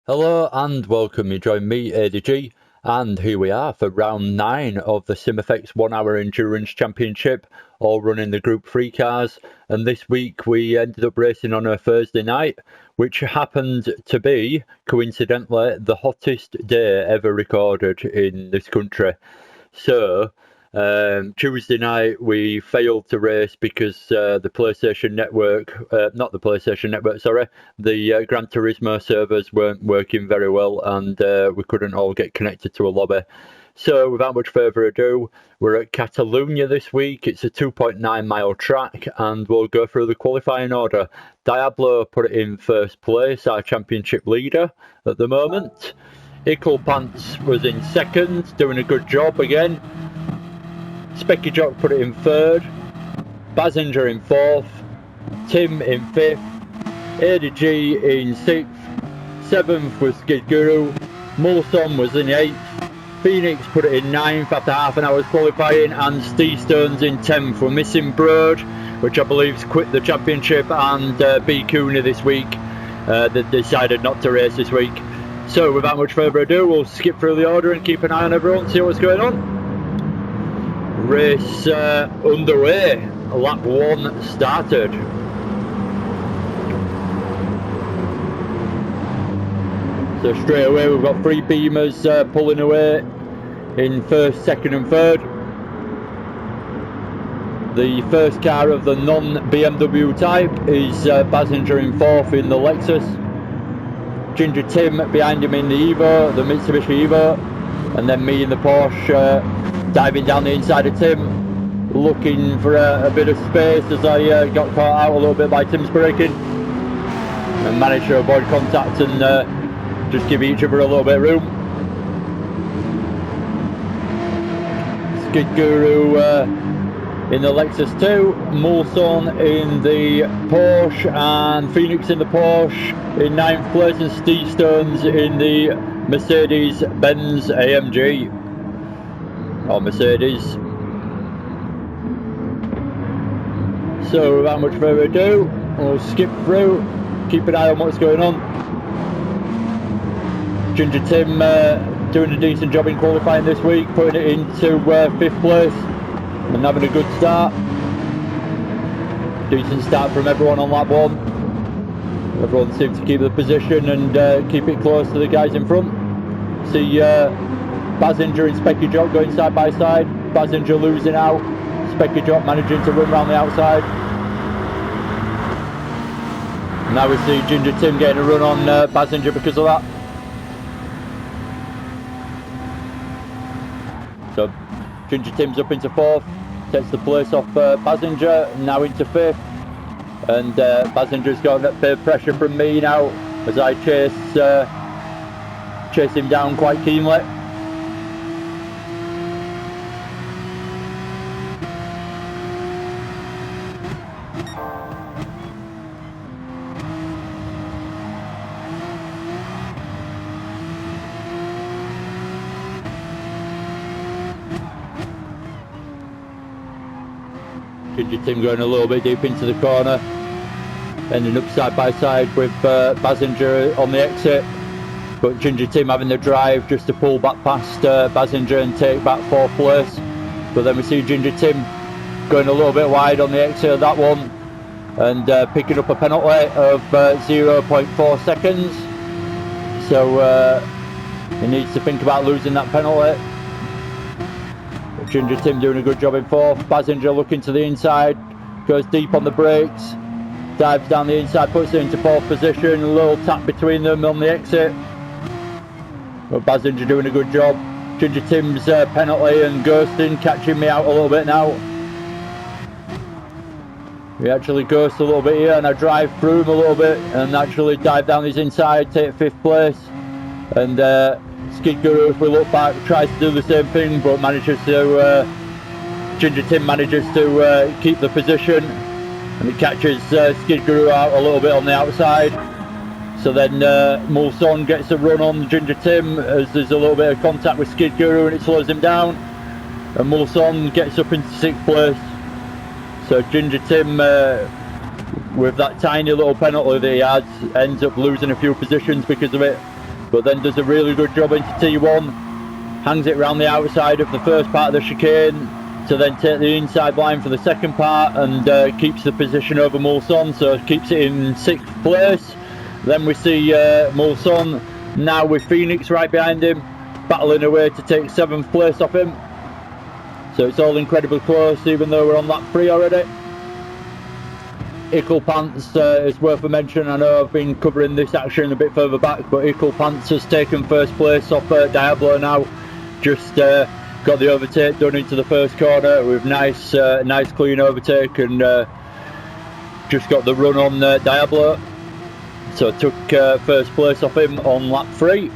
Hello and welcome, you join me, ADG, and here we are for round 9 of the Simfx 1 Hour Endurance Championship, all running the Group 3 cars, and this week we ended up racing on a Thursday night, which happened to be, coincidentally, the hottest day ever recorded in this country. So, Tuesday night we failed to race because the PlayStation Network, the Gran Turismo servers weren't working very well, and we couldn't all get connected to a lobby. So without much further ado, we're at Catalunya this week. It's a 2.9 mile track, and we'll go through the qualifying order. Diablo put it in first place, our championship leader at the moment. Ickle Pants was in second, doing a good job again. Specky Jock put it in third, Bazinger in fourth, Tim in fifth, ADG in sixth, seventh was Skid Guru, Mulson was in eighth, Phoenix put it in ninth after half an hour's qualifying, and Steve Stones in 10th. We're missing Broad, which I believe's quit the championship, and B. Cooney this week. They decided not to race this week. So without much further ado, we'll skip through the order and keep an eye on everyone, see what's going on. Race underway. Lap 1 started. So straight away we've got 3 Beamers pulling away in first, second and third. The first car of the non-BMW type is Bazinger in fourth in the Lexus. Ginger Tim behind him in the Evo, the Mitsubishi Evo, and then me in the Porsche diving down the inside of Tim, looking for a bit of space as I got caught out a little bit by Tim's braking and managed to avoid contact and just give each other a little bit of room. Skid Guru in the Lexus 2, Mulson in the Porsche, and Phoenix in the Porsche in 9th place, and Steve Stones in the Mercedes-Benz AMG, or Mercedes. So without much further ado, we'll skip through, keep an eye on what's going on. Ginger Tim doing a decent job in qualifying this week, putting it into 5th place and having a good start. Decent start from everyone on lap 1. Everyone seems to keep the position and keep it close to the guys in front. See Bazinger and Specky Jock going side by side. Bazinger losing out, Specky Jock managing to run around the outside. Now we see Ginger Tim getting a run on Bazinger because of that. So Ginger Tim's up into 4th, takes the place off Bazinger, now into 5th, and Bazinger's got a bit of pressure from me now as I chase him down quite keenly. Ginger Tim going a little bit deep into the corner, ending up side by side with Bazinger on the exit, but Ginger Tim having the drive just to pull back past Bazinger and take back 4th place. But then we see Ginger Tim going a little bit wide on the exit of that one and picking up a penalty of 0.4 seconds. So he needs to think about losing that penalty. Ginger Tim doing a good job in 4th. Bazinger looking to the inside, goes deep on the brakes, dives down the inside, puts it into 4th position, a little tap between them on the exit. But Bazinger doing a good job. Ginger Tim's penalty and ghosting catching me out a little bit now. We actually ghost a little bit here, and I drive through him a little bit and actually dive down his inside, take 5th place. And Skid Guru, if we look back, tries to do the same thing, but manages to Ginger Tim manages to keep the position, and he catches Skid Guru out a little bit on the outside. So then Mulson gets a run on Ginger Tim as there's a little bit of contact with Skid Guru and it slows him down, and Mulson gets up into 6th place. So Ginger Tim, with that tiny little penalty that he has, ends up losing a few positions because of it. but then does a really good job into T1, hangs it around the outside of the first part of the chicane to then take the inside line for the second part, and keeps the position over Mulson, so keeps it in 6th place. Then we see Mulson now with Phoenix right behind him, battling away to take 7th place off him. So it's all incredibly close, even though we're on lap 3 already. Ickle Pants is worth a mention. I know I've been covering this action a bit further back, but Ickle Pants has taken 1st place off Diablo now. Just got the overtake done into the first corner with nice clean overtake, and just got the run on Diablo. So took 1st place off him on lap 3.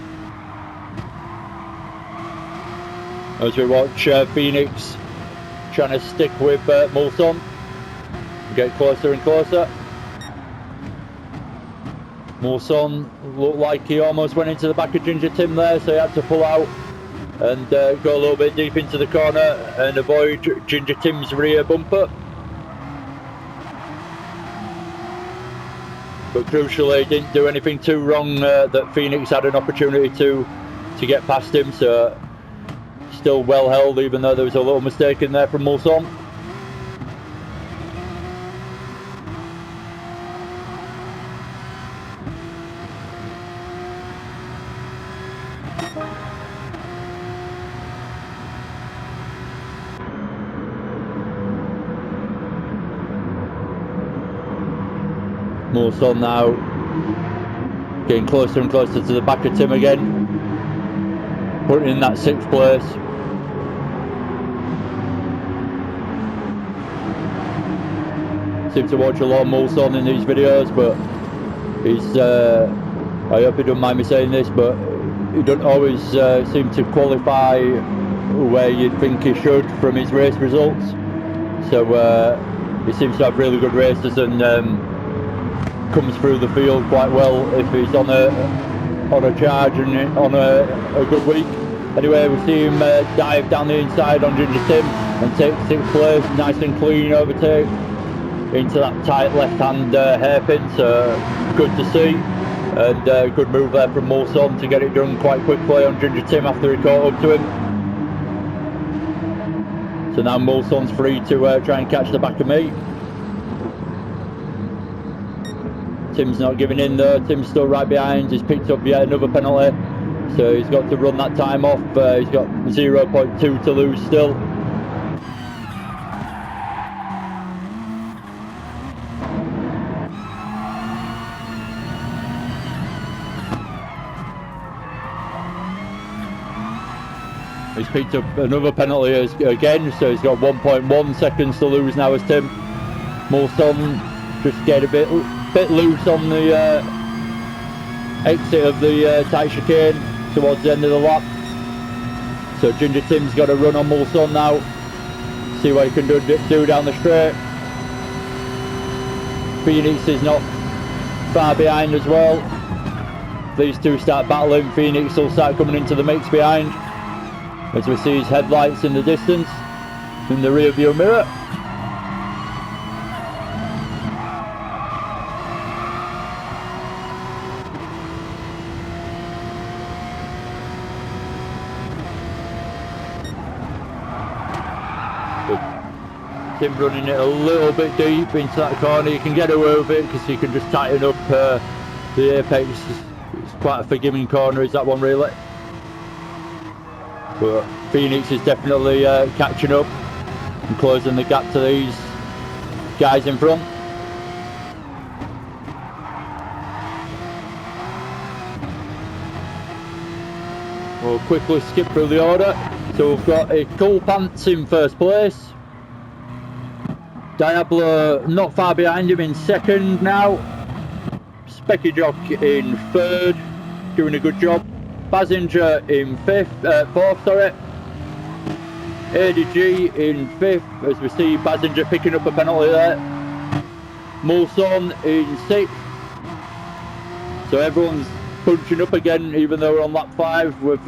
As we watch Phoenix trying to stick with Mulson, get closer and closer. Mulson looked like he almost went into the back of Ginger Tim there, so he had to pull out and go a little bit deep into the corner and avoid Ginger Tim's rear bumper. But crucially, didn't do anything too wrong that Phoenix had an opportunity to get past him, so still well held, even though there was a little mistake in there from Mulson. Mulson now getting closer and closer to the back of Tim again, putting in that 6th place. Seem to watch a lot of Mulson in these videos, but he's I hope he don't mind me saying this, but he doesn't always seem to qualify where you'd think he should from his race results. So he seems to have really good races, and comes through the field quite well if he's on a charge and on a good week. Anyway, we see him dive down the inside on Ginger Tim and take 6th place, nice and clean overtake into that tight left-hand hairpin, so good to see, and good move there from Mulson to get it done quite quickly on Ginger Tim after he caught up to him. So now Mulson's free to try and catch the back of me. Tim's not giving in though, Tim's still right behind, he's picked up yet another penalty, so he's got to run that time off. He's got 0.2 to lose still. He's picked up another penalty again, so he's got 1.1 seconds to lose now as Tim. Mulson just get a bit loose on the exit of the tight chicane towards the end of the lap. So Ginger Tim's got to run on Mulson now, see what he can do down the straight. Phoenix is not far behind as well. These two start battling, Phoenix will start coming into the mix behind, as we see his headlights in the distance in the rear view mirror. Tim running it a little bit deep into that corner. You can get away with it because you can just tighten up the apex. It's quite a forgiving corner, is that one really? But Phoenix is definitely catching up and closing the gap to these guys in front. We'll quickly skip through the order. So we've got a Cool Pants in 1st place. Diablo not far behind him in 2nd now. Specky Jock in 3rd, doing a good job. Bazinger in 4th, sorry. ADG in 5th, as we see Bazinger picking up a penalty there. Mulson in 6th. So everyone's punching up again, even though we're on lap 5. We've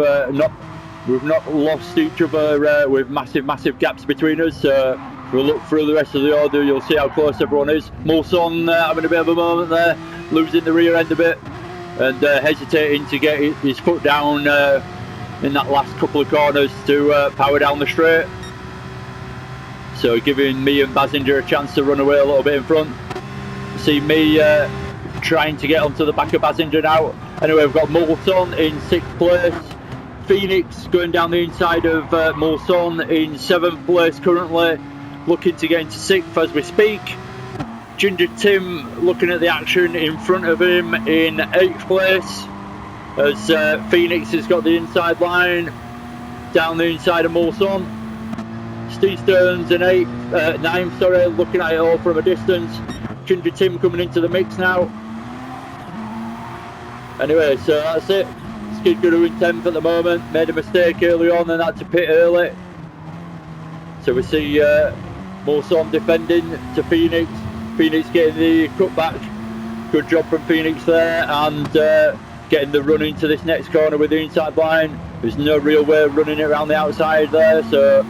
not lost each other with massive gaps between us. So if we look through the rest of the order, you'll see how close everyone is. Mulson having a bit of a moment there, losing the rear end a bit. and hesitating to get his foot down in that last couple of corners to power down the straight. So giving me and Basinger a chance to run away a little bit in front. See me trying to get onto the back of Basinger now. Anyway, we've got Mulson in 6th place. Phoenix going down the inside of Mulson in 7th place currently, looking to get into 6th as we speak. Ginger Tim looking at the action in front of him in 8th place, as Phoenix has got the inside line down the inside of Mulson. Steve Stearns in 9th, sorry, looking at it all from a distance. Ginger Tim coming into the mix now. Anyway, so that's it. Skid Guru in 10th at the moment. Made a mistake early on and had to pit early. So we see Mulson defending to Phoenix. Phoenix getting the cutback. Good job from Phoenix there, and getting the run into this next corner with the inside line. There's no real way of running it around the outside there, so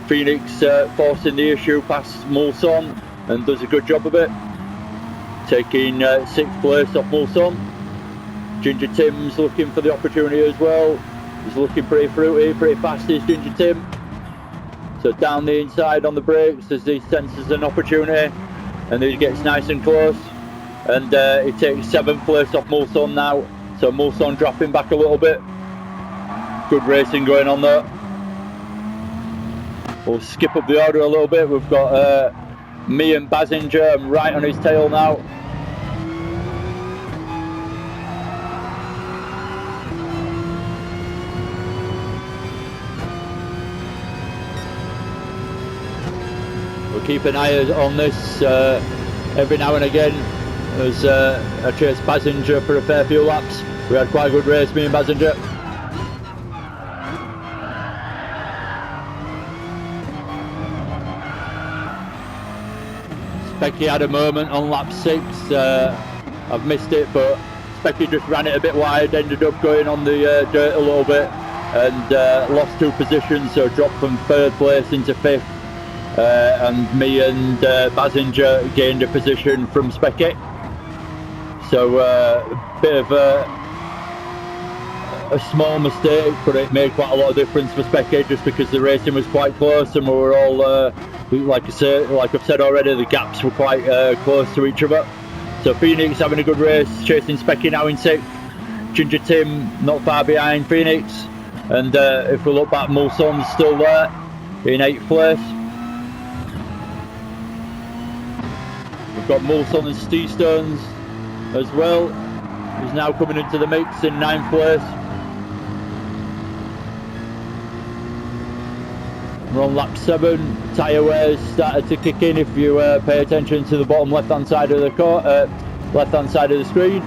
Phoenix forcing the issue past Mulson and does a good job of it. Taking 6th place off Mulson. Ginger Tim's looking for the opportunity as well. He's looking pretty fruity, pretty fast is Ginger Tim. So down the inside on the brakes as he senses an opportunity, and he gets nice and close. And he takes 7th place off Mulson now. So Mulson dropping back a little bit. Good racing going on there. We'll skip up the order a little bit. We've got me and Basinger. I'm right on his tail now. Keep an eye on this every now and again, as I chase Basinger for a fair few laps. We had quite a good race, me and Basinger. Specky had a moment on lap 6, I've missed it, but Specky just ran it a bit wide, ended up going on the dirt a little bit, and lost 2 positions, so dropped from 3rd place into 5th. And me and Basinger gained a position from Specky. So a bit of a small mistake, but it made quite a lot of difference for Specky, just because the racing was quite close and we were all, like I've said already, the gaps were quite close to each other. So Phoenix having a good race, chasing Specky now in 6th. Ginger Tim not far behind Phoenix, and if we look back, Mulson's still there in 8th place. We've got Mulson and Steve Stearns as well. He's now coming into the mix in 9th place. We're on lap 7. Tyre wears started to kick in if you pay attention to the bottom left-hand side of the screen.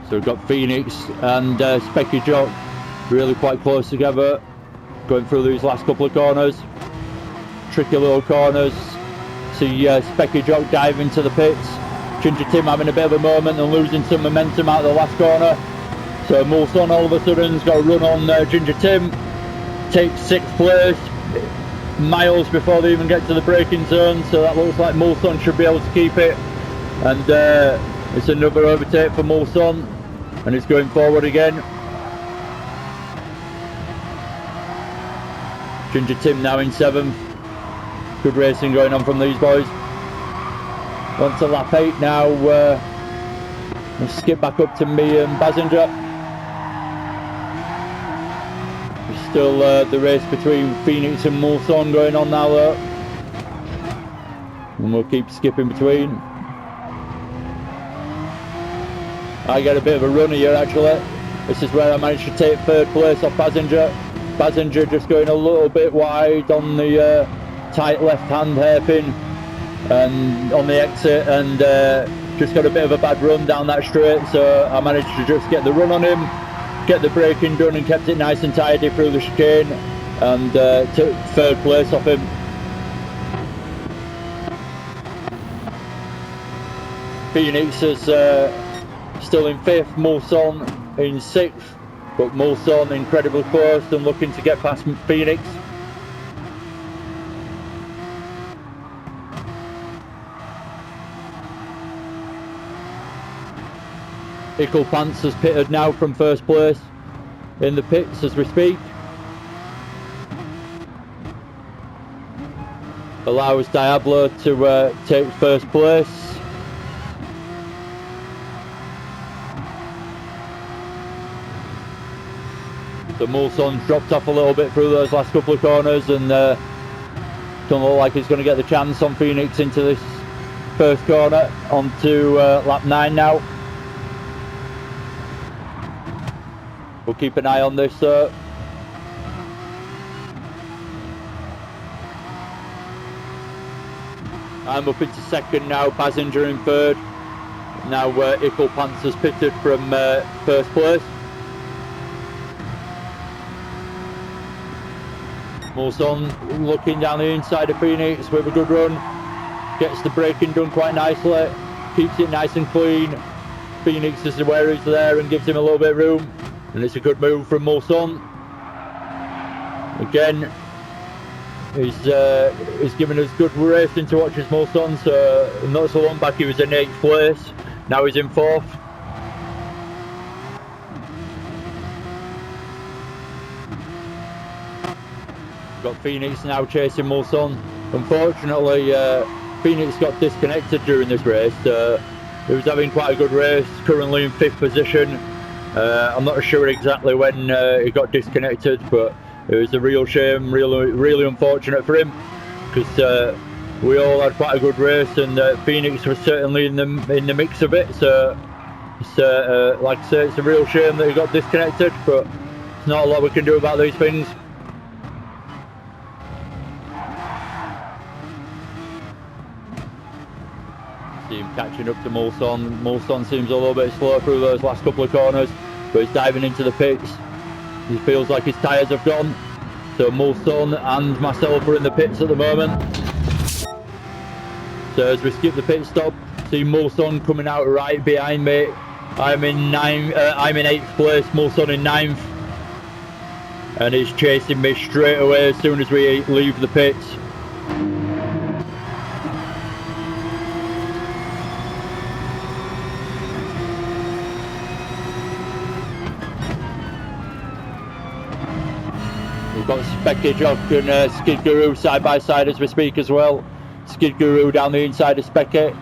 So we've got Phoenix and Specky Jock really quite close together, going through these last couple of corners. Tricky little corners. See Specky Jock dive into the pits. Ginger Tim having a bit of a moment and losing some momentum out of the last corner. So Mulson all of a sudden's got a run on Ginger Tim. Takes 6th place, miles before they even get to the braking zone. So that looks like Mulson should be able to keep it. And it's another overtake for Mulson. And it's going forward again. Ginger Tim now in 7th. Good racing going on from these boys. On to lap 8 now. We'll skip back up to me and Basinger. There's still the race between Phoenix and Mulson going on now though. And we'll keep skipping between. I get a bit of a run here actually. This is where I managed to take 3rd place off Basinger. Basinger just going a little bit wide on the tight left-hand hairpin and on the exit, and just got a bit of a bad run down that straight, so I managed to just get the run on him, get the braking done and kept it nice and tidy through the chicane, and took 3rd place off him. Phoenix is still in 5th, Mulson in 6th, but Mulsanne incredibly close and looking to get past Phoenix. Pants has pitted now from first place in the pits as we speak. Allows Diablo to take first place. So Mulsanne's dropped off a little bit through those last couple of corners and don't look like he's going to get the chance on Phoenix into this first corner. Onto lap 9 now. We'll keep an eye on this. I'm up into second now, Passenger in third. Now Pants has pitted from first place. Mulsanne looking down the inside of Phoenix with a good run. Gets the braking done quite nicely. Keeps it nice and clean. Phoenix is where he's there and gives him a little bit of room. And it's a good move from Mulsanne. Again, he's given us good racing to watch as Mulsanne. So not so long back he was in 8th place. Now he's in 4th. Got Phoenix now chasing Mulsanne. Unfortunately, Phoenix got disconnected during this race. He was having quite a good race, currently in 5th position. I'm not sure exactly when he got disconnected, but it was a real shame, really unfortunate for him, because we all had quite a good race, and Phoenix was certainly in the mix of it. So it's, like I say, it's a real shame that he got disconnected, but there's not a lot we can do about these things. See him catching up to Mulsanne. Mulsanne seems a little bit slow through those last couple of corners, but he's diving into the pits. He feels like his tyres have gone. So Mulsanne and myself are in the pits at the moment. So as we skip the pit stop, see Mulsanne coming out right behind me. I'm in 8th place, Mulsanne in 9th. And he's chasing me straight away as soon as we leave the pits. Got Specky Jock and Skid Guru side by side as we speak as well. Skid Guru down the inside of Specky,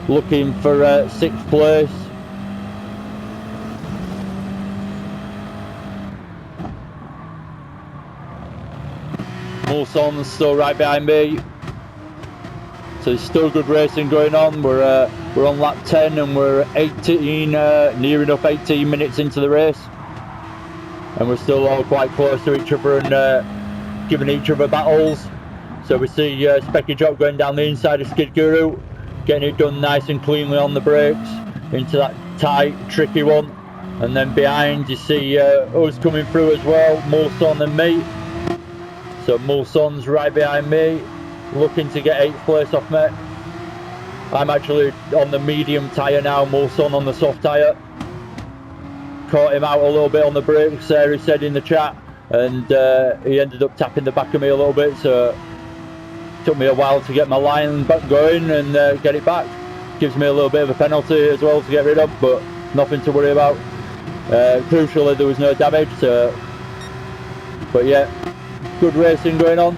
looking for 6th place. Mulsanne's still right behind me. So there's still good racing going on. We're on lap 10 and we're 18, near enough 18 minutes into the race. And we're still all quite close to each other and giving each other battles. So we see Specky Jock going down the inside of Skid Guru, getting it done nice and cleanly on the brakes into that tight, tricky one. And then behind you see us coming through as well, Mulsanne and me. So Mulsanne's right behind me, looking to get 8th place off me. I'm actually on the medium tyre now, Mulsanne on the soft tyre. Caught him out a little bit on the brakes there, he said in the chat, and he ended up tapping the back of me a little bit, so it took me a while to get my line back going and get it back. Gives me a little bit of a penalty as well to get rid of, but nothing to worry about. Crucially, there was no damage, so, but yeah, good racing going on.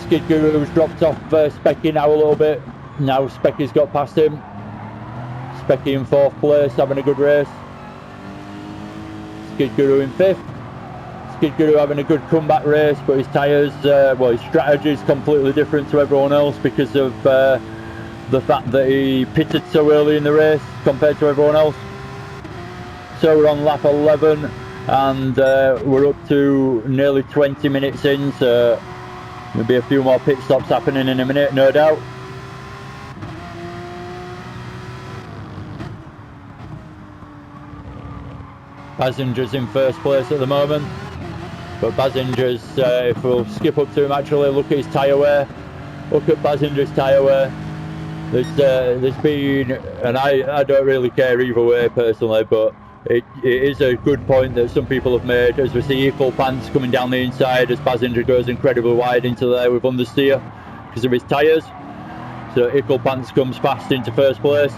Skid Guru's dropped off Specky now a little bit. Now Specky's got past him. Specky in 4th place, having a good race. Skid Guru in 5th. Skid Guru having a good comeback race, but his tyres, well, his strategy is completely different to everyone else because of the fact that he pitted so early in the race compared to everyone else. So we're on lap 11 and we're up to nearly 20 minutes in, so there'll be a few more pit stops happening in a minute, no doubt. Passenger's in 1st place at the moment, but Passenger's, if we'll skip up to him actually, look at his tyre wear, look at Passenger's tyre wear. There's been, and I don't really care either way personally, but it is a good point that some people have made, as we see equal pants coming down the inside as Basinger goes incredibly wide into there with understeer because of his tyres. So equal pants comes fast into first place.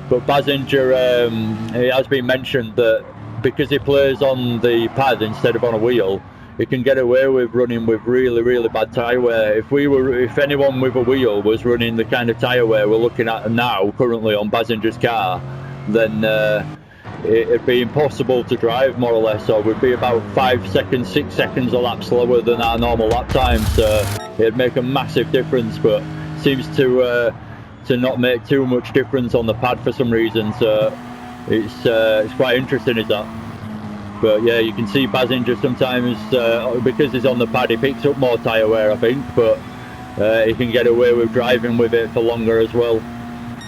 But Basinger, it has been mentioned that because he plays on the pad instead of on a wheel, he can get away with running with really, really bad tyre wear. If anyone with a wheel was running the kind of tyre wear we're looking at now, currently on Basinger's car, then it'd be impossible to drive, more or less, or we'd be about 5 seconds, 6 seconds a lap slower than our normal lap time. So it'd make a massive difference, but seems to not make too much difference on the pad for some reason. So it's quite interesting, is that? But yeah, you can see Basinger sometimes, because he's on the pad, he picks up more tyre wear, I think, but he can get away with driving with it for longer as well.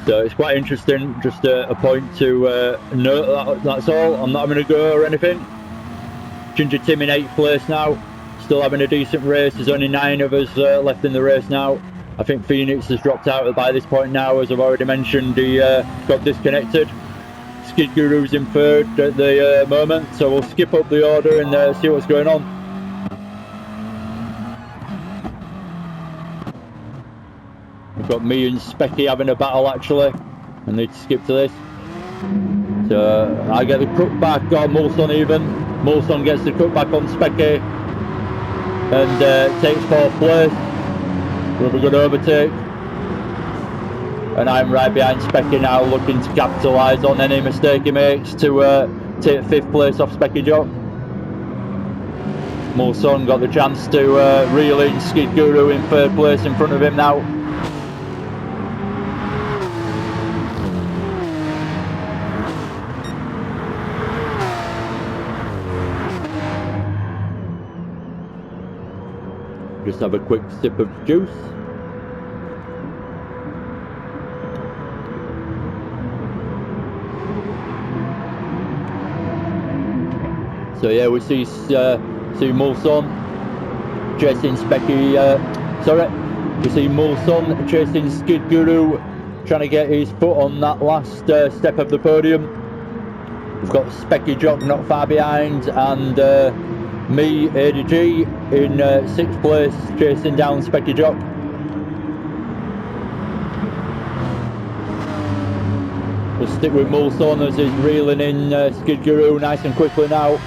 So it's quite interesting, just a point to note. That's all. I'm not having a go or anything. Ginger Tim in 8th place now, still having a decent race. There's only 9 of us left in the race now. I think Phoenix has dropped out by this point now, as I've already mentioned. He got disconnected. Skid Guru's in 3rd at the moment, so we'll skip up the order and see what's going on. We've got me and Specky having a battle, actually. I need to skip to this. So I get the cutback on Mulson even. Mulson gets the cutback on Specky and takes 4th place with a good overtake. And I'm right behind Specky now, looking to capitalise on any mistake he makes to take 5th place off Specky Jock. Mulson got the chance to reel in Skid Guru in 3rd place in front of him now. Just have a quick sip of juice. So yeah, we see Mulson chasing Specky. We see Mulson chasing Skid Guru, trying to get his foot on that last step of the podium. We've got Specky Jock not far behind, and me, ADG, in 6th place, chasing down Specky Jock. We'll stick with Mulson as he's reeling in Skid Guru nice and quickly now,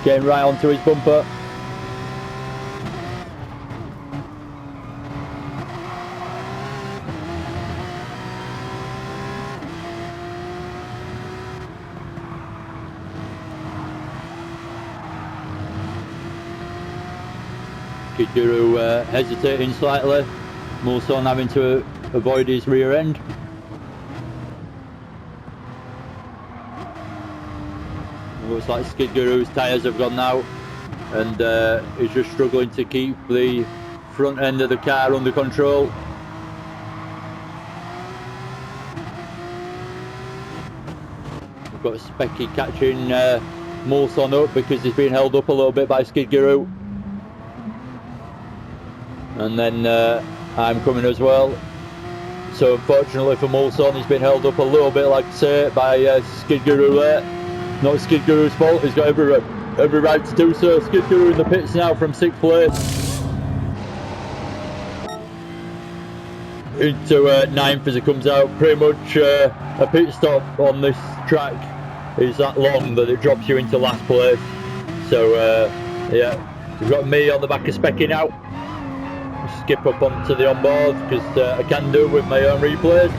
getting right onto his bumper. Skid Guru hesitating slightly, Mulson having to avoid his rear end. Looks like Skid Guru's tyres have gone now, and he's just struggling to keep the front end of the car under control. We've got Specky catching Mulson up because he's been held up a little bit by Skid Guru. And then I'm coming as well. So unfortunately for Mulson, he's been held up a little bit, like I say, by Skid Guru there. Not Skid Guru's fault, he's got every right to do so. Skid Guru in the pits now from 6th place. Into 9th as he comes out. Pretty much a pit stop on this track is that long that it drops you into last place. So yeah, we've got me on the back of Specky now. Skip up onto the onboard because I can do with my own replays.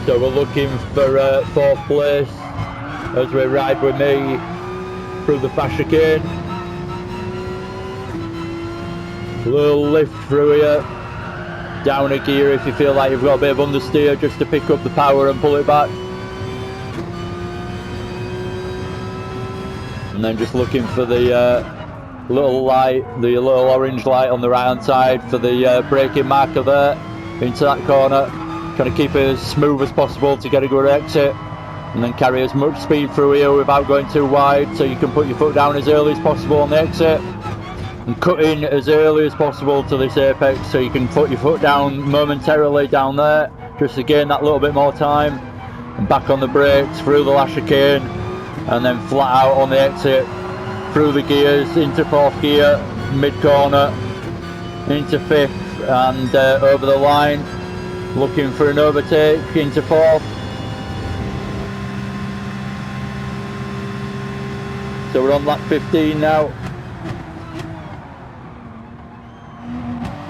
So we're looking for 4th place as we ride with me through the fast chicane. Little lift through here, down a gear if you feel like you've got a bit of understeer, just to pick up the power and pull it back. And then just looking for the little light, the little orange light on the right hand side for the braking marker there into that corner. Trying to keep it as smooth as possible to get a good exit, and then carry as much speed through here without going too wide, so you can put your foot down as early as possible on the exit, and cut in as early as possible to this apex, so you can put your foot down momentarily down there just to gain that little bit more time. back on the brakes, through the last chicane, and then flat out on the exit, through the gears, into 4th gear, mid-corner, into 5th, and over the line, looking for an overtake into 4th. So we're on lap 15 now.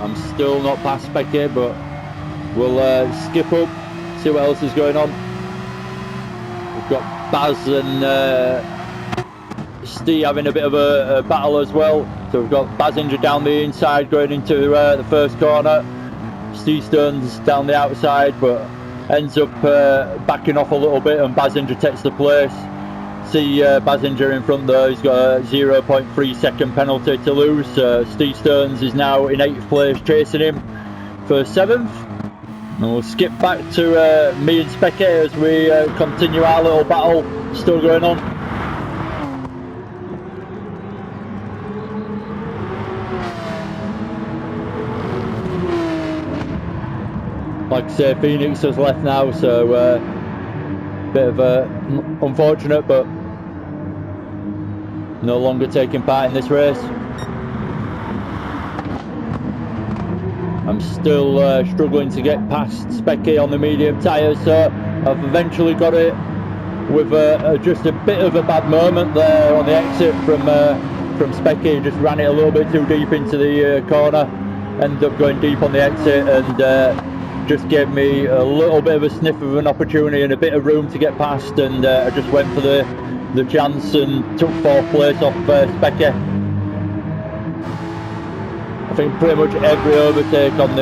I'm still not past Specky, but we'll skip up, see what else is going on. We've got Baz and Steve having a bit of a battle as well. So we've got Bazinger down the inside going into the first corner. Steve Stone's down the outside, but ends up backing off a little bit, and Bazinger takes the place. See Bazinger in front though, he's got a 0.3 second penalty to lose. Steve Stones is now in 8th place, chasing him for 7th. And we'll skip back to me and Specky as we continue our little battle, still going on. Like I say, Phoenix has left now, so bit of unfortunate, but no longer taking part in this race. I'm still struggling to get past Specky on the medium tyres, so I've eventually got it with just a bit of a bad moment there on the exit from Specky. Just ran it a little bit too deep into the corner, ended up going deep on the exit, and just gave me a little bit of a sniff of an opportunity and a bit of room to get past, and I just went for the chance and took 4th place off Specky. I think pretty much every overtake on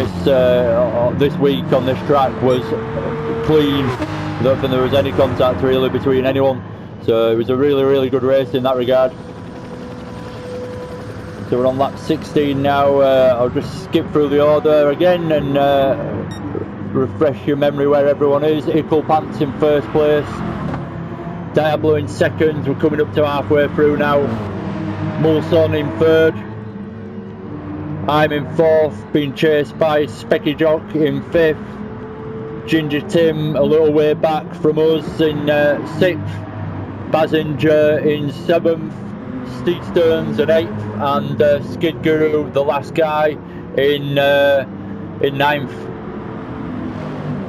this week on this track was clean. I don't think there was any contact really between anyone, so it was a really good race in that regard. So we're on lap 16 now. I'll just skip through the order again and refresh your memory where everyone is. Ickle Pants in 1st place, Diablo in 2nd, we're coming up to halfway through now. Mulson in 3rd, I'm in 4th, being chased by Specky Jock in 5th, Ginger Tim a little way back from us in 6th, Bazinger in 7th, Steve Stearns in 8th, and Skid Guru, the last guy, in 9th.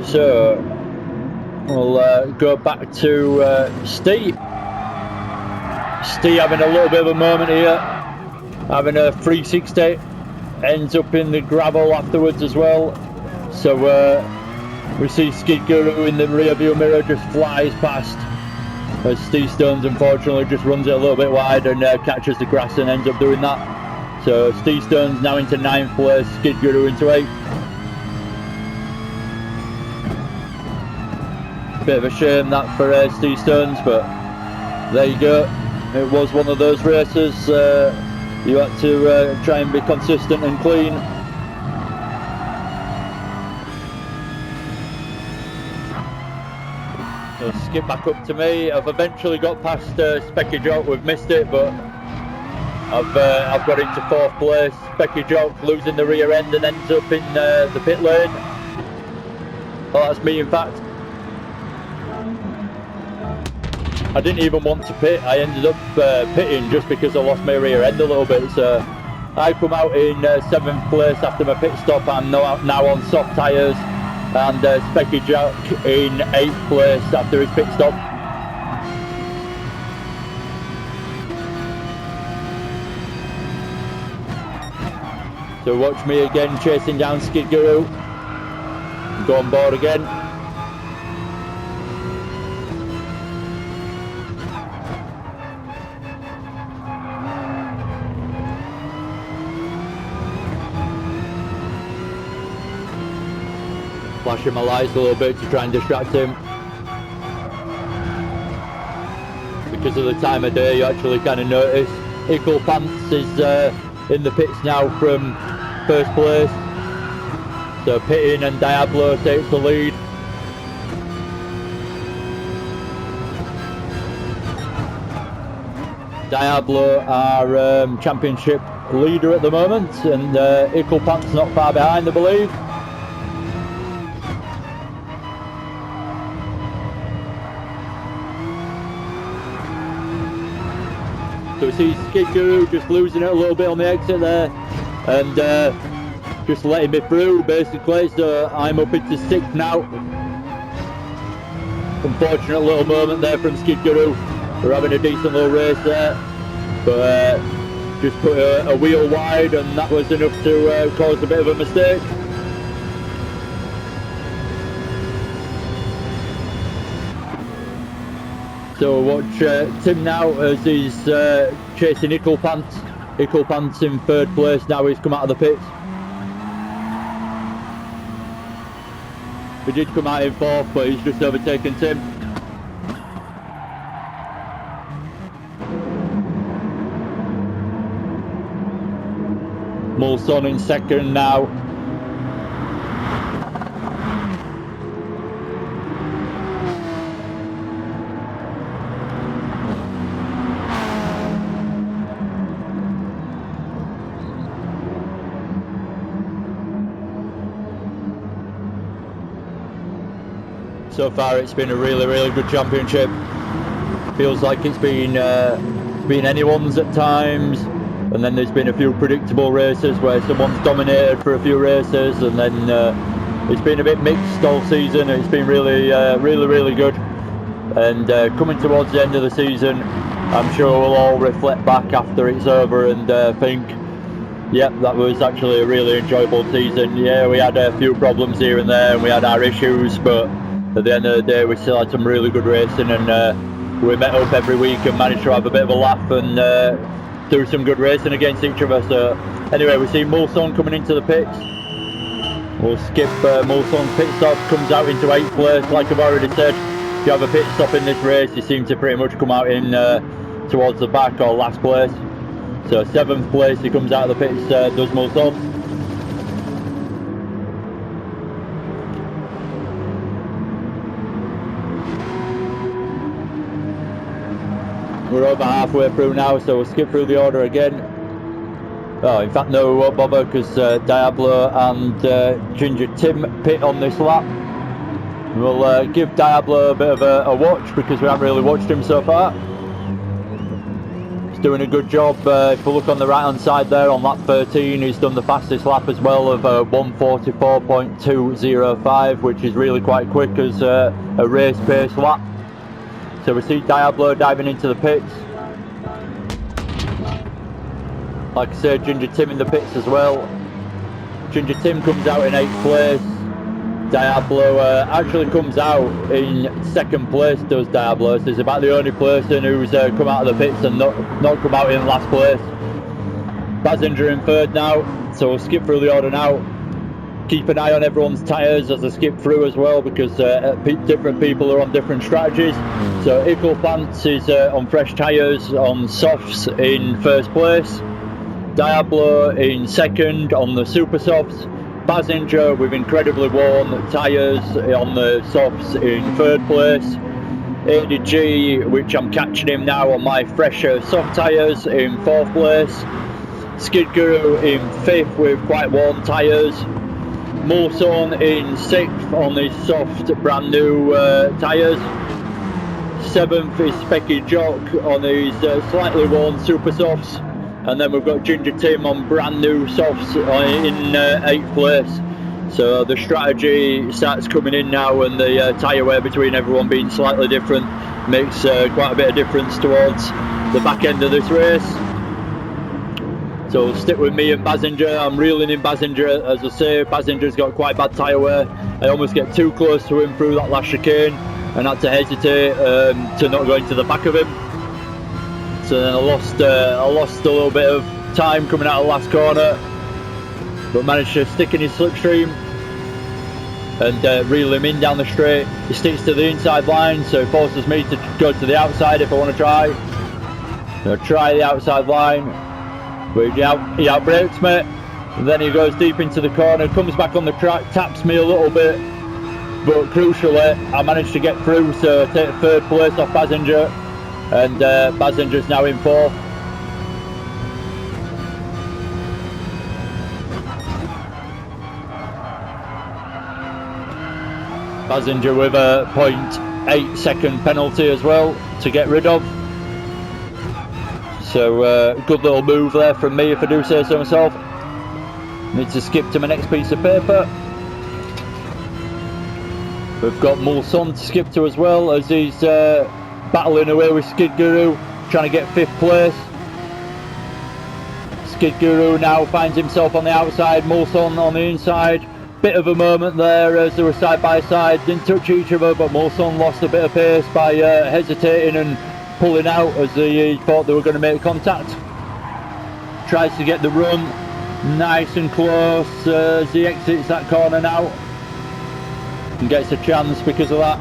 So we'll go back to Steve. Steve having a little bit of a moment here, having a 360, ends up in the gravel afterwards as well. So we see Skid Guru in the rear view mirror just flies past, as Steve Stones unfortunately just runs it a little bit wide and catches the grass and ends up doing that. So Steve Stones now into 9th place, Skid Guru into 8th. Bit of a shame that for Steve Stones, but there you go. It was one of those races. You had to try and be consistent and clean. So skip back up to me. I've eventually got past Specky Jock. We've missed it, but I've got into 4th place. Specky Jock losing the rear end and ends up in the pit lane. Well, that's me in fact. I didn't even want to pit, I ended up pitting just because I lost my rear end a little bit. So I come out in 7th place after my pit stop. I'm now on soft tyres, and Specky Jack in 8th place after his pit stop. So watch me again chasing down Skid Guru. Go on board again. Flashing my lights a little bit to try and distract him. Because of the time of day, you actually kind of notice. Ickle Pants is in the pits now from 1st place. So pitting and Diablo takes the lead. Diablo are championship leader at the moment, and Ickle Pants not far behind, I believe. So we see Skid Guru just losing it a little bit on the exit there, and just letting me through basically. So I'm up into 6th now. Unfortunate little moment there from Skid Guru. We're having a decent little race there, but just put a wheel wide, and that was enough to cause a bit of a mistake. So watch Tim now as he's chasing Icklepants. Icklepants in 3rd place now. He's come out of the pits. He did come out in 4th, but he's just overtaken Tim. Mulson in 2nd now. So far it's been a really good championship. Feels like it's been anyone's at times, and then there's been a few predictable races where someone's dominated for a few races, and then it's been a bit mixed all season. It's been really good, and coming towards the end of the season, I'm sure we'll all reflect back after it's over and think, yep, that was actually a really enjoyable season. Yeah, we had a few problems here and there, and we had our issues, but at the end of the day we still had some really good racing, and we met up every week and managed to have a bit of a laugh and do some good racing against each other. So anyway, we see Mulson coming into the pits. We'll skip Mulson's pit stop, comes out into 8th place. Like I've already said, if you have a pit stop in this race, you seem to pretty much come out in towards the back or last place. So 7th place he comes out of the pits, does Mulson. We're over halfway through now, so we'll skip through the order again. Oh, in fact, no, we won't bother because Diablo and Ginger Tim pit on this lap. We'll give Diablo a bit of a watch because we haven't really watched him so far. He's doing a good job. If we look on the right hand side there on lap 13, he's done the fastest lap as well of 1:44.205, which is really quite quick as a race pace lap. So we see Diablo diving into the pits. Like I said, Ginger Tim in the pits as well. Ginger Tim comes out in 8th place. Diablo actually comes out in 2nd place, does Diablo. So he's about the only person who's come out of the pits and not come out in last place. Basinger in 3rd now, so we'll skip through the order now. Keep an eye on everyone's tyres as I skip through as well, because different people are on different strategies. So Icklepants is on fresh tyres on softs in 1st place. Diablo in 2nd on the super softs. Basinger with incredibly worn tyres on the softs in 3rd place. ADG, which I'm catching him now on my fresher soft tyres, in 4th place. Skid Guru in 5th with quite worn tyres. Mulson in 6th on his soft brand new tyres. 7th is Specky Jock on his slightly worn super softs, and then we've got Ginger Tim on brand new softs in 8th place. So the strategy starts coming in now, and the tyre wear between everyone being slightly different makes quite a bit of difference towards the back end of this race. So stick with me and Basinger. I'm reeling in Basinger. As I say, Basinger's got quite bad tyre wear. I almost get too close to him through that last chicane and had to hesitate to not go into the back of him. So then I lost a little bit of time coming out of the last corner, but managed to stick in his slipstream and reel him in down the straight. He sticks to the inside line, so it forces me to go to the outside if I want to try. So try the outside line. But he outbrakes me, and then he goes deep into the corner, comes back on the track, taps me a little bit, but crucially I managed to get through, so I take 3rd place off Basinger, and Basinger's now in 4th. Basinger with a 0.8 second penalty as well to get rid of. So good little move there from me, if I do say so myself. Need to skip to my next piece of paper. We've got Mulson to skip to as well, as he's battling away with Skid Guru, trying to get 5th place. Skid Guru now finds himself on the outside, Mulson on the inside. Bit of a moment there as they were side by side, didn't touch each other, but Mulson lost a bit of pace by hesitating and pulling out as he thought they were going to make contact. Tries to get the run nice and close as he exits that corner now, and gets a chance because of that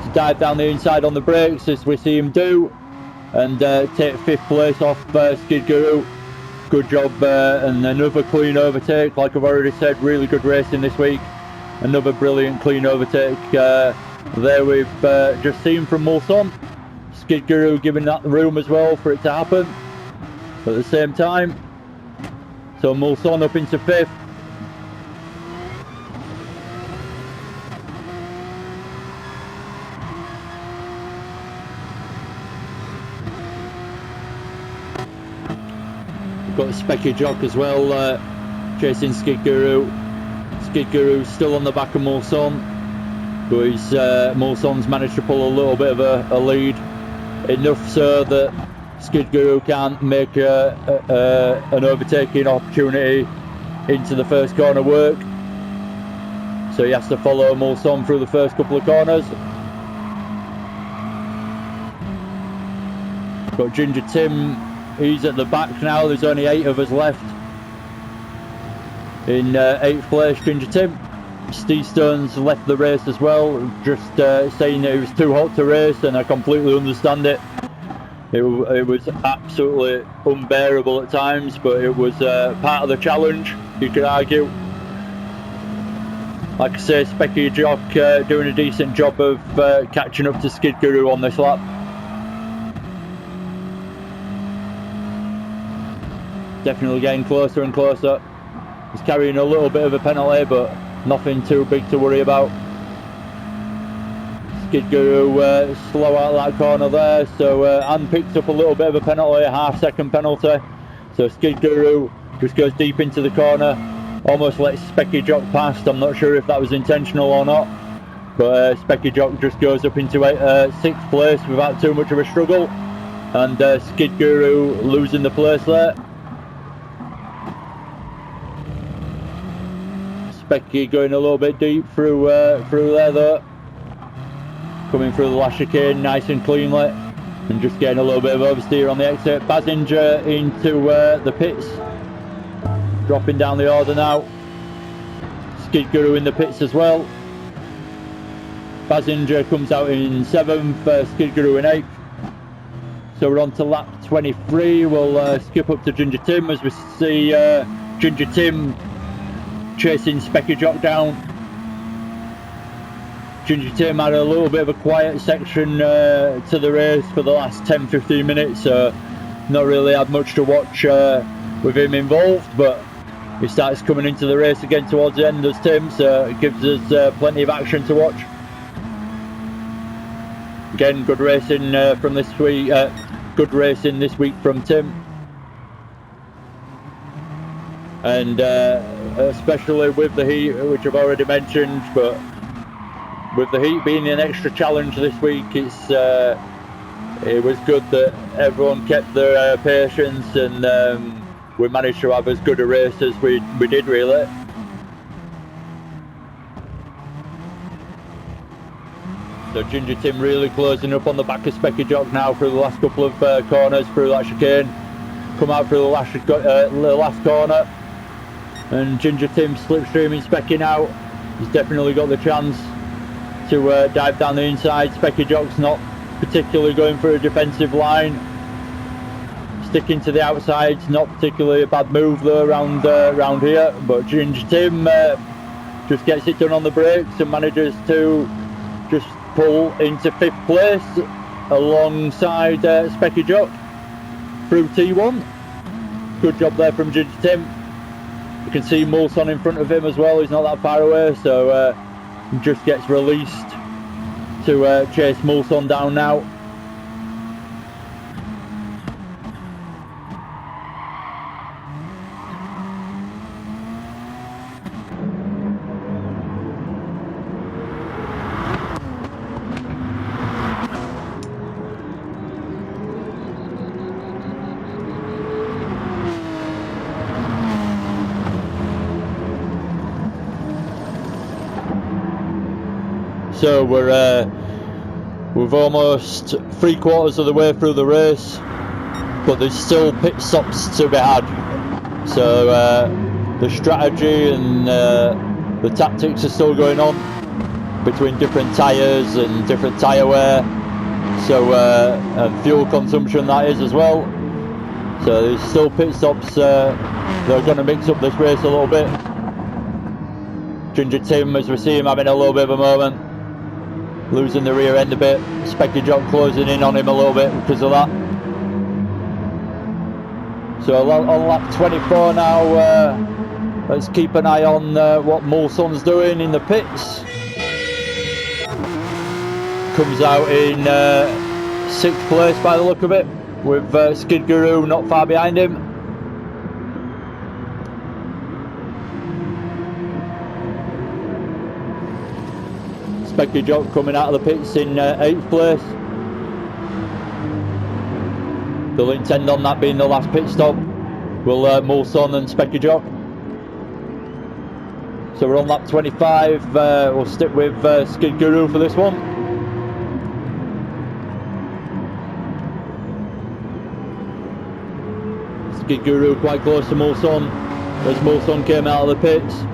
to dive down the inside on the brakes, as we see him do, and take 5th place off Skid Guru. Good job, and another clean overtake. Like I've already said, really good racing this week. Another brilliant clean overtake there we've just seen from Mulson. Skid Guru giving that room as well for it to happen at the same time. So Mulson up into 5th. Got Specky Jock as well, chasing Skid Guru. Skid Guru's still on the back of Mulson, but Mulson's managed to pull a little bit of a lead, enough so that Skid Guru can't make an overtaking opportunity into the first corner work. So he has to follow Mulson through the first couple of corners. Got Ginger Tim. He's at the back now. There's only 8 of us left. In 8th place, Ginger Tim. Steve Stone's left the race as well, just saying that it was too hot to race, and I completely understand it. It was absolutely unbearable at times, but it was part of the challenge, you could argue. Like I say, Specky Jock doing a decent job of catching up to Skid Guru on this lap. Definitely getting closer and closer. He's carrying a little bit of a penalty, but nothing too big to worry about. Skid Guru slow out that corner there, so Anne picks up a little bit of a penalty, a half-second penalty. So Skid Guru just goes deep into the corner, almost lets Specky Jock past. I'm not sure if that was intentional or not, but Specky Jock just goes up into 6th place without too much of a struggle, and Skid Guru losing the place there. Specky going a little bit deep through there though. Coming through the last chicane nice and cleanly, and just getting a little bit of oversteer on the exit. Basinger into the pits, dropping down the order now. Skid Guru in the pits as well. Basinger comes out in 7th, Skid Guru in 8th. So we're on to lap 23. We'll skip up to Ginger Tim as we see Ginger Tim chasing Specky Jock down. Ginger Tim had a little bit of a quiet section to the race for the last 10-15 minutes, so not really had much to watch with him involved, but he starts coming into the race again towards the end as Tim, so it gives us plenty of action to watch. Again, good racing from this week. Good racing this week from Tim. And especially with the heat, which I've already mentioned, but with the heat being an extra challenge this week, it was good that everyone kept their patience, and we managed to have as good a race as we did really. So Ginger Tim really closing up on the back of Specky Jock now through the last couple of corners, through that chicane. Come out through the last corner. And Ginger Tim slipstreaming Specky now. He's definitely got the chance to dive down the inside. Specky Jock's not particularly going for a defensive line. Sticking to the outside's not particularly a bad move though around here. But Ginger Tim just gets it done on the brakes and manages to just pull into 5th place alongside Specky Jock through T1. Good job there from Ginger Tim. You can see Mulson in front of him as well, he's not that far away, so he just gets released to chase Mulson down now. So we've almost 3/4 of the way through the race, but there's still pit stops to be had. So the strategy and the tactics are still going on between different tyres and different tyre wear. So and fuel consumption, that is, as well. So there's still pit stops that are going to mix up this race a little bit. Ginger Tim, as we see him having a little bit of a moment, losing the rear end a bit. Specky Jock closing in on him a little bit because of that. So on lap 24 now, let's keep an eye on what Mulson's doing in the pits. Comes out in 6th place by the look of it, with Skid Guru not far behind him. Specky Jock coming out of the pits in 8th place. They'll intend on that being the last pit stop. Will Mulson and Specky Jock. So we're on lap 25. We'll stick with Skid Guru for this one. Skid Guru quite close to Mulson as Mulson came out of the pits.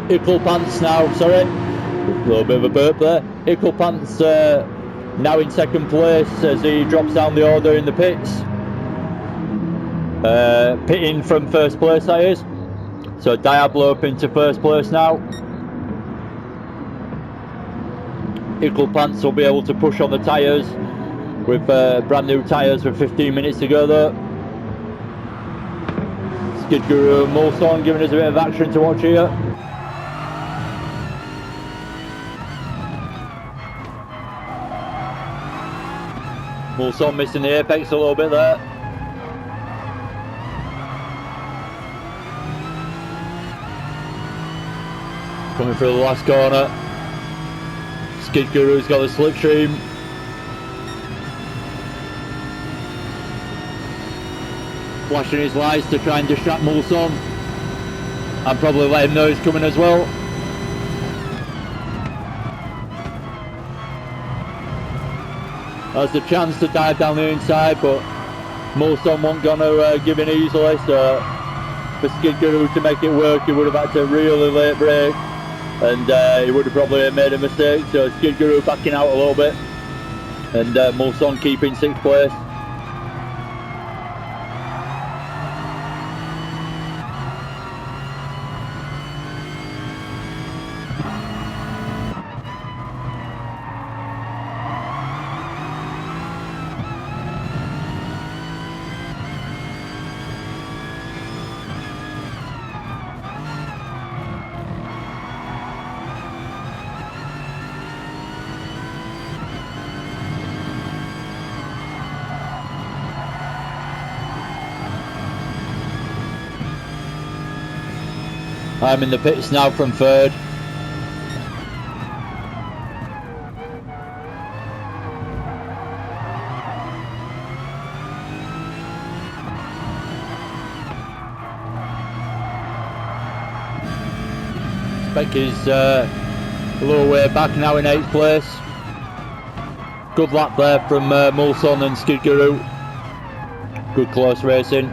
Ickle Pants now, sorry, a little bit of a burp there. Ickle Pants now in 2nd place as he drops down the order in the pits. Pitting from 1st place, that is. So Diablo up into 1st place now. Ickle Pants will be able to push on the tyres with brand new tyres with 15 minutes to go though. Skid Guru and Mulson giving us a bit of action to watch here. Mulson missing the apex a little bit there. Coming through the last corner. Skid Guru's got the slipstream. Flashing his lights to try and distract Mulson. And probably let him know he's coming as well. Has the chance to dive down the inside, but Mulson wasn't going to give in easily, so for Skid Guru to make it work, he would have had to really late brake, and he would have probably made a mistake. So Skid Guru backing out a little bit, and Mulson keeping 6th place. I'm in the pits now from 3rd. Specky's a little way back now in 8th place. Good lap there from Mulson and Skid Guru. Good close racing.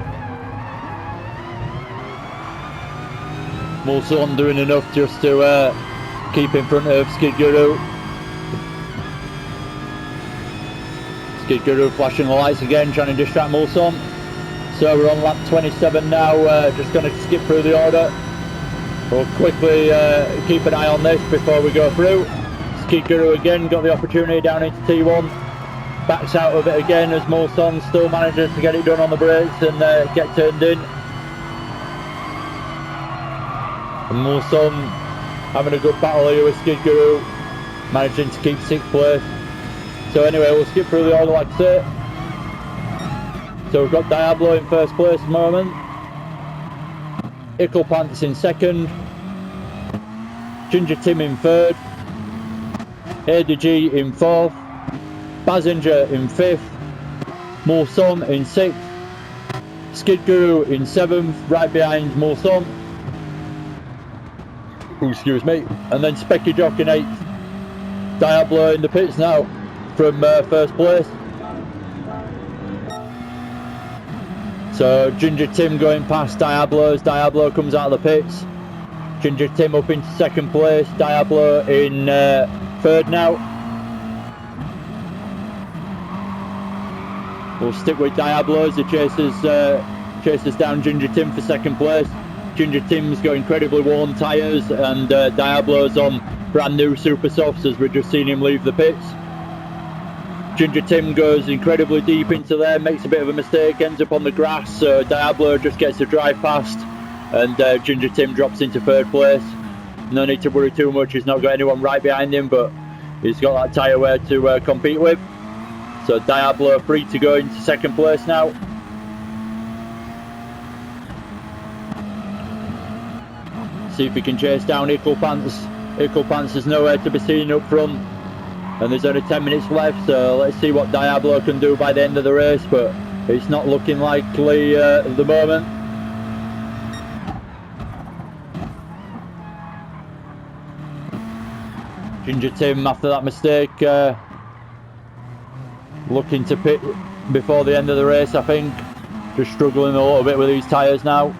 Mulson doing enough just to keep in front of Skid Guru. Skid Guru flashing the lights again, trying to distract Mulson. So we're on lap 27 now, just going to skip through the order. We'll quickly keep an eye on this before we go through. Skid Guru again got the opportunity down into T1. Backs out of it again as Mulson still manages to get it done on the brakes and get turned in. And Mulson having a good battle here with Skid Guru, managing to keep 6th place. So anyway, we'll skip through the order like I say. So we've got Diablo in 1st place at the moment. Ickle Pants in 2nd. Ginger Tim in 3rd. ADG in 4th. Bazinger in 5th. Mulson in 6th, Skid Guru in 7th, right behind Mulson. Excuse me. And then Specky Jock in 8th. Diablo in the pits now from 1st place. So Ginger Tim going past Diablo as Diablo comes out of the pits. Ginger Tim up into 2nd place, Diablo in 3rd now. We'll stick with Diablo as he chases down Ginger Tim for 2nd place. Ginger Tim's got incredibly worn tyres, and Diablo's on brand new super softs as we've just seen him leave the pits. Ginger Tim goes incredibly deep into there, makes a bit of a mistake, ends up on the grass, so Diablo just gets to drive past, and Ginger Tim drops into 3rd place. No need to worry too much, he's not got anyone right behind him, but he's got that tyre wear to compete with. So Diablo free to go into 2nd place now. See if he can chase down Ickle Pants. Ickle Pants is nowhere to be seen up front, and there's only 10 minutes left, so let's see what Diablo can do by the end of the race, but it's not looking likely at the moment. Ginger Tim, after that mistake, looking to pit before the end of the race, I think. Just struggling a little bit with these tyres now.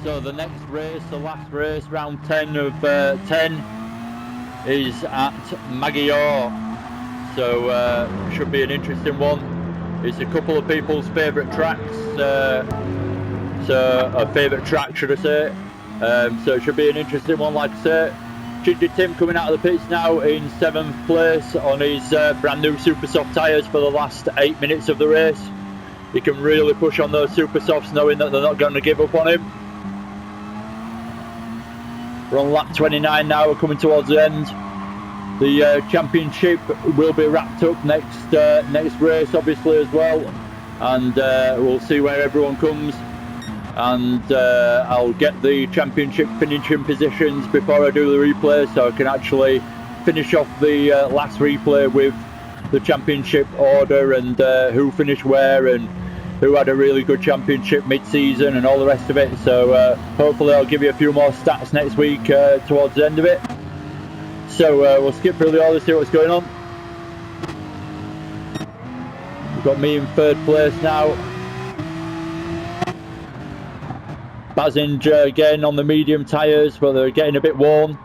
So the next race, the last race, round 10 of 10, is at Magyar. So should be an interesting one. It's a couple of people's favourite tracks, so a favourite track should I say. So it should be an interesting one, like I say. Ginger Tim coming out of the pits now in 7th place on his brand new super soft tyres for the last 8 minutes of the race. He can really push on those super softs knowing that they're not going to give up on him. We're on lap 29 now, we're coming towards the end. The championship will be wrapped up next race obviously as well, and we'll see where everyone comes, and I'll get the championship finishing positions before I do the replay, so I can actually finish off the last replay with the championship order and who finished where and who had a really good championship mid-season and all the rest of it. So hopefully I'll give you a few more stats next week towards the end of it. So we'll skip through the order, see what's going on. We've got me in 3rd place now. Bazinger again on the medium tyres, but they're getting a bit worn.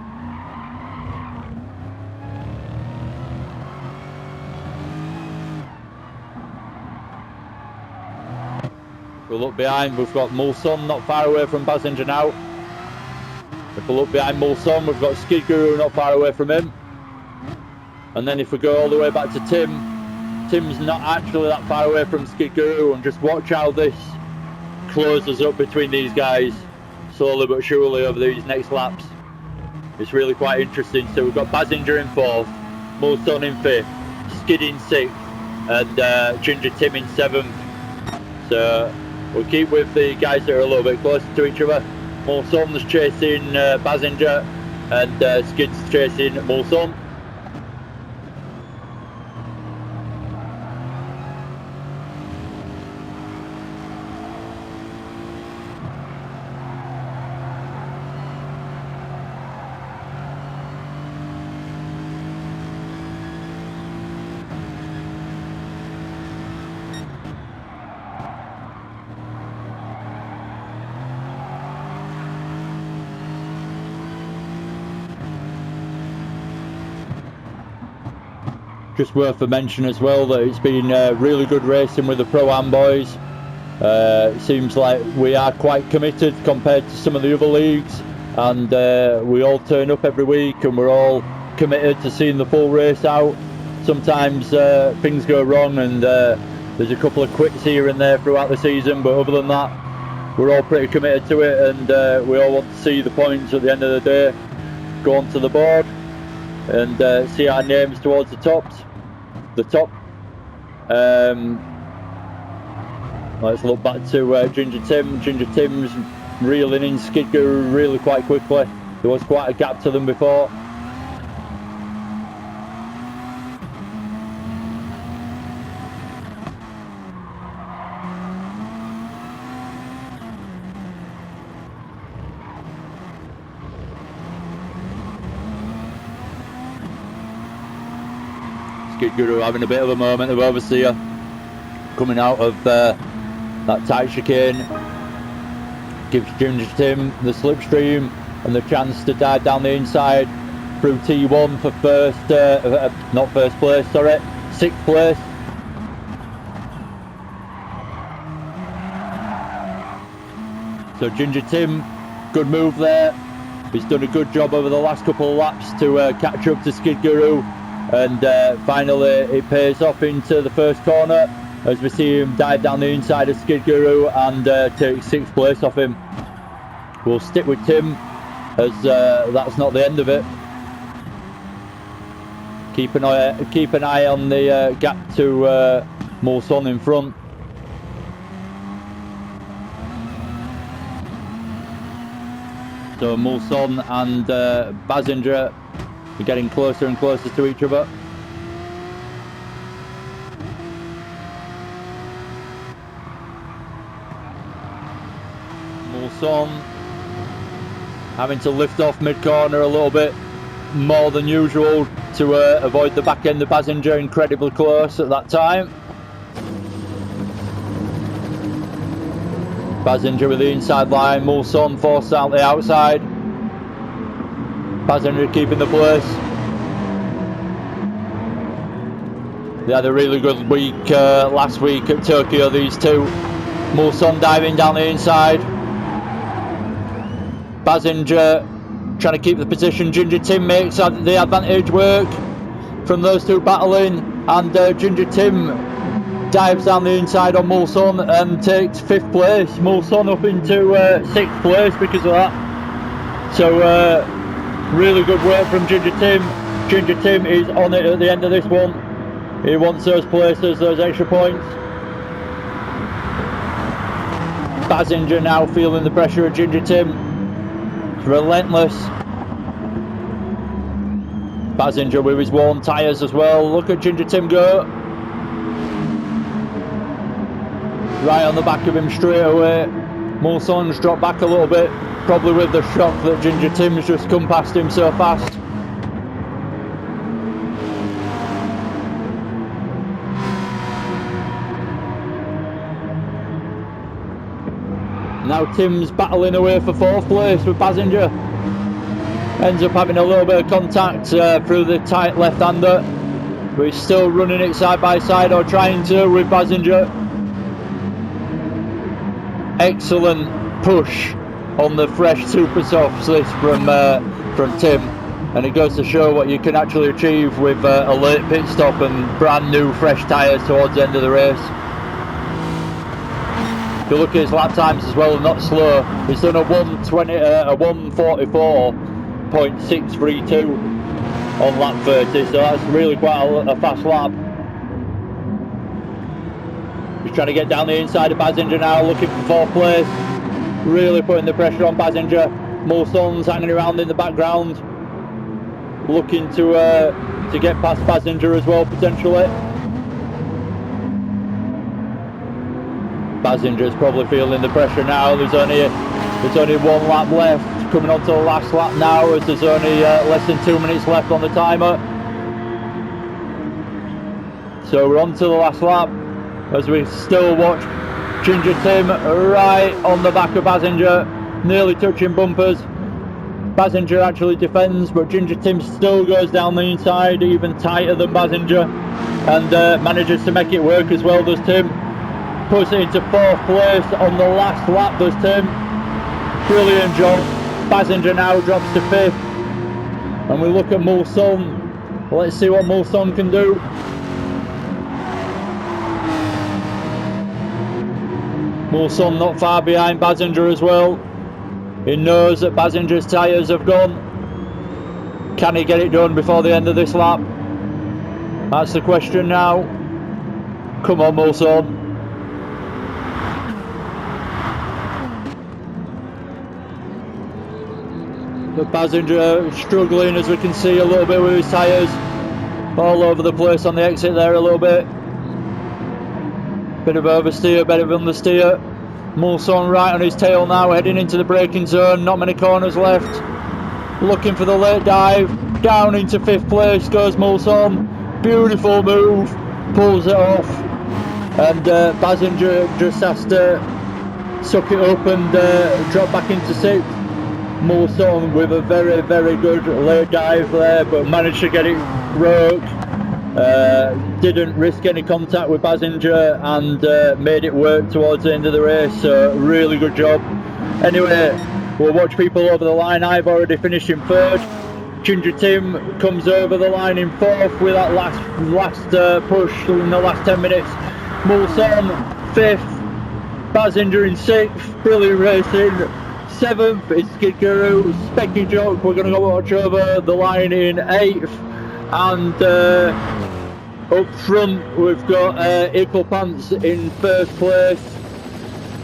We'll look behind, we've got Mulson not far away from Bazinger now. If we look behind Mulson, we've got Skid Guru not far away from him. And then if we go all the way back to Tim, Tim's not actually that far away from Skid Guru, and just watch how this closes up between these guys slowly but surely over these next laps. It's really quite interesting. So we've got Bazinger in 4th, Mulson in 5th, Skid in 6th, and Ginger Tim in 7th. So we'll keep with the guys that are a little bit closer to each other. Mulson's chasing Bazinger, and Skid's chasing Mulson. Just worth a mention as well that it's been really good racing with the Pro-Am boys. It seems like we are quite committed compared to some of the other leagues, and we all turn up every week and we're all committed to seeing the full race out. Sometimes things go wrong and there's a couple of quits here and there throughout the season, but other than that we're all pretty committed to it, and we all want to see the points at the end of the day go onto the board and see our names towards the top. Let's look back to Ginger Tim. Ginger Tim's reeling in Skid Guru really quite quickly. There was quite a gap to them before. Skid Guru having a bit of a moment of overseer, coming out of that tight chicane, gives Ginger Tim the slipstream and the chance to dive down the inside through T1 for not first place, sorry, 6th place. So Ginger Tim, good move there. He's done a good job over the last couple of laps to catch up to Skid Guru. And finally it pays off into the first corner as we see him dive down the inside of Skid Guru and take 6th place off him. We'll stick with Tim as that's not the end of it. Keep an eye on the gap to Mulson in front. So Mulson and Basinger are getting closer and closer to each other. Mulson having to lift off mid-corner a little bit more than usual to avoid the back end of Basinger, incredibly close at that time. Basinger with the inside line, Mulson forced out the outside. Basinger keeping the place. They had a really good week last week at Tokyo, these two. Mulson diving down the inside. Basinger trying to keep the position. Ginger Tim makes the advantage work from those two battling, and Ginger Tim dives down the inside on Mulson and takes 5th place. Mulson up into 6th place because of that. So really good work from Ginger Tim. Ginger Tim is on it at the end of this one. He wants those places, those extra points. Basinger now feeling the pressure of Ginger Tim. It's relentless. Basinger with his worn tyres as well. Look at Ginger Tim go. Right on the back of him straight away. Mulson's dropped back a little bit, probably with the shock that Ginger Tim's just come past him so fast. Now Tim's battling away for 4th place with Basinger. Ends up having a little bit of contact through the tight left-hander, but he's still running it side by side, or trying to, with Basinger. Excellent push on the fresh super softs this from Tim, and it goes to show what you can actually achieve with a late pit stop and brand new fresh tyres towards the end of the race. If you look at his lap times as well, not slow. He's done a 144.632 on lap 30, so that's really quite a fast lap. He's trying to get down the inside of Basinger now, looking for 4th place. Really putting the pressure on Basinger. Mulson's hanging around in the background, looking to get past Basinger as well, potentially. Basinger's probably feeling the pressure now. There's only 1 lap left, coming on to the last lap now, as there's only less than 2 minutes left on the timer. So we're on to the last lap, as we still watch Ginger Tim right on the back of Basinger, nearly touching bumpers. Basinger actually defends, but Ginger Tim still goes down the inside, even tighter than Basinger, and manages to make it work as well, does Tim. Puts it into 4th place on the last lap, does Tim. Brilliant job. Basinger now drops to 5th, and we look at Mulson. Let's see what Mulson can do. Mulson not far behind Basinger as well. He knows that Basinger's tyres have gone. Can he get it done before the end of this lap? That's the question now. Come on, Mulson. The Basinger struggling, as we can see, a little bit with his tyres. All over the place on the exit there a little bit. Bit of oversteer, bit of understeer. Mulson right on his tail now, heading into the braking zone. Not many corners left. Looking for the late dive. Down into 5th place goes Mulson. Beautiful move. Pulls it off. And Basinger just has to suck it up and drop back into 6th. Mulson with a very, very good late dive there, but managed to get it broke. Didn't risk any contact with Basinger and made it work towards the end of the race, so really good job. Anyway, we'll watch people over the line. I've already finished in 3rd. Ginger Tim comes over the line in 4th with that last push in the last 10 minutes. Mulson 5th, Basinger in 6th, brilliant racing. 7th is Skid Guru, Specky Joke, we're going to go watch over the line in 8th. And up front we've got Equal Pants in 1st place.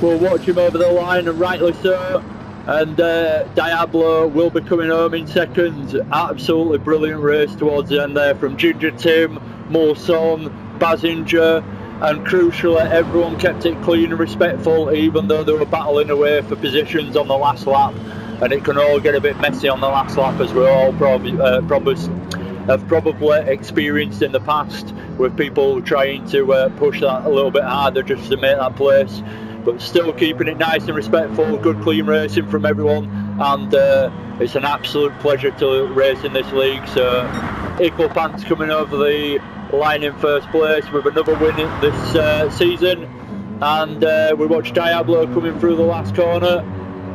We'll watch him over the line, and rightly so. And Diablo will be coming home in 2nd. Absolutely brilliant race towards the end there from Ginger Tim, Mulson, Basinger, and crucially everyone kept it clean and respectful, even though they were battling away for positions on the last lap. And it can all get a bit messy on the last lap, as we're all probably experienced in the past, with people trying to push that a little bit harder just to make that place, but still keeping it nice and respectful. Good clean racing from everyone, and it's an absolute pleasure to race in this league. So Equal Pants coming over the line in 1st place with another win this season, and we watch Diablo coming through the last corner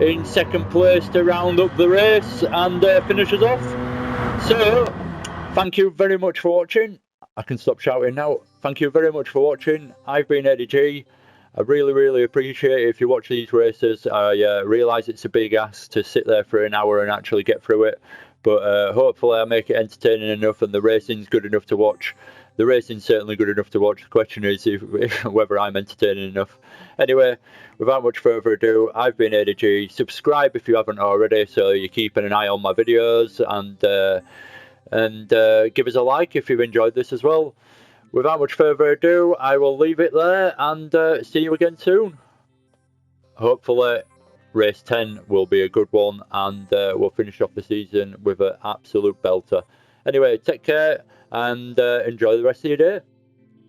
in 2nd place to round up the race and finish us off. So thank you very much for watching. I can stop shouting now. Thank you very much for watching. I've been Eddie G. I really appreciate it if you watch these races. I realise it's a big ask to sit there for an hour and actually get through it, but hopefully I make it entertaining enough and the racing's good enough to watch. The racing's certainly good enough to watch. The question is whether I'm entertaining enough. Anyway, without much further ado, I've been Eddie G. Subscribe if you haven't already, so you're keeping an eye on my videos, and give us a like if you've enjoyed this as well. Without much further ado, I will leave it there and see you again soon. Hopefully race 10 will be a good one, and we'll finish off the season with an absolute belter. Anyway, take care and enjoy the rest of your day.